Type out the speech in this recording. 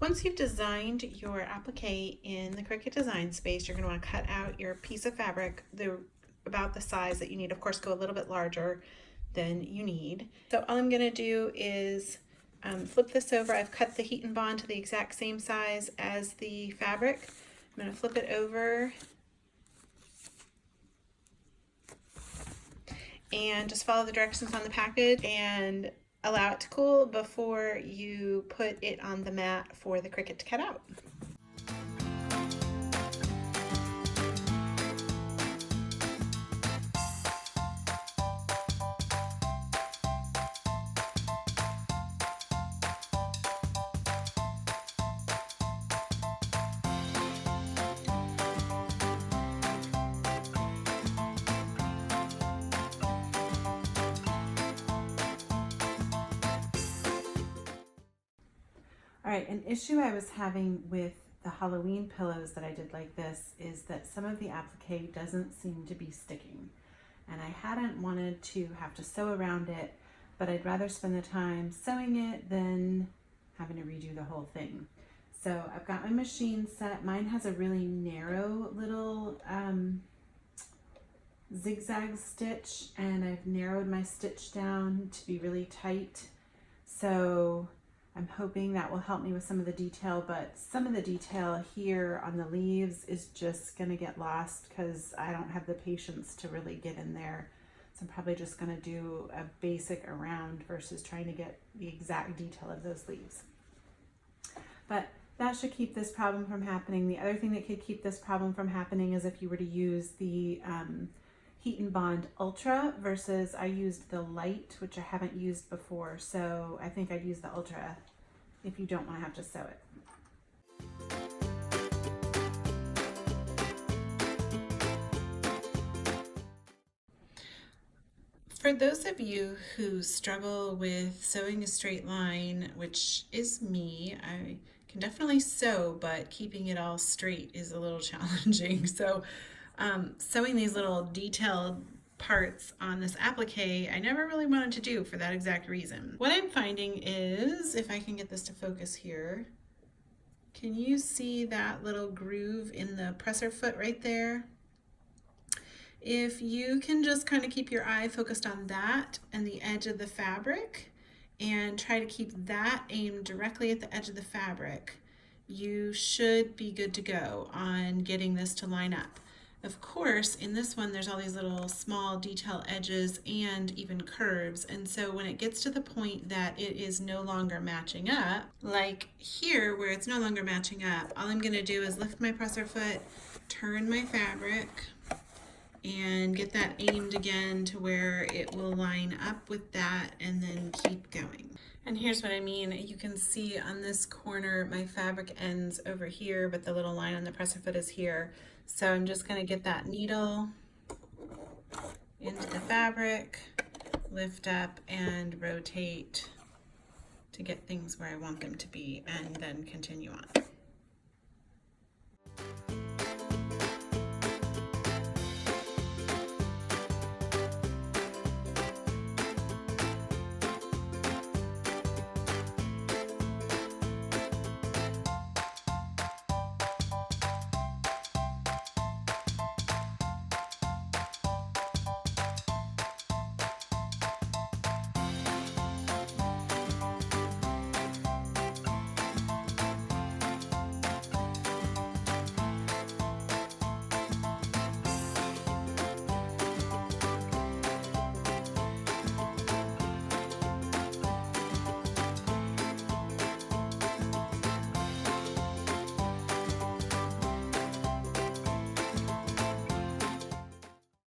Once you've designed your applique in the Cricut design space, you're going to want to cut out your piece of fabric about the size that you need. Of course, go a little bit larger than you need. So all I'm going to do is flip this over. I've cut the heat and bond to the exact same size as the fabric. I'm going to flip it over and just follow the directions on the package and allow it to cool before you put it on the mat for the Cricut to cut out. All right, an issue I was having with the Halloween pillows that I did like this is that some of the applique doesn't seem to be sticking. And I hadn't wanted to have to sew around it, but I'd rather spend the time sewing it than having to redo the whole thing. So I've got my machine set. Mine has a really narrow little zigzag stitch, and I've narrowed my stitch down to be really tight. So I'm hoping that will help me with some of the detail, but some of the detail here on the leaves is just gonna get lost because I don't have the patience to really get in there. So I'm probably just gonna do a basic around versus trying to get the exact detail of those leaves. But that should keep this problem from happening. The other thing that could keep this problem from happening is if you were to use the Heat and Bond Ultra versus I used the Light, which I haven't used before. So I think I'd use the Ultra if you don't want to have to sew it. For those of you who struggle with sewing a straight line, which is me, I can definitely sew, but keeping it all straight is a little challenging. So sewing these little detailed parts on this applique, I never really wanted to do for that exact reason. What I'm finding is, if I can get this to focus here, can you see that little groove in the presser foot right there? If you can just kind of keep your eye focused on that and the edge of the fabric and try to keep that aimed directly at the edge of the fabric, you should be good to go on getting this to line up. Of course, in this one, there's all these little small detail edges and even curves. And so when it gets to the point that it is no longer matching up, like here where it's no longer matching up, all I'm gonna do is lift my presser foot, turn my fabric, and get that aimed again to where it will line up with that and then keep going. And here's what I mean. You can see on this corner, my fabric ends over here, but the little line on the presser foot is here. So I'm just gonna get that needle into the fabric, lift up and rotate to get things where I want them to be, and then continue on.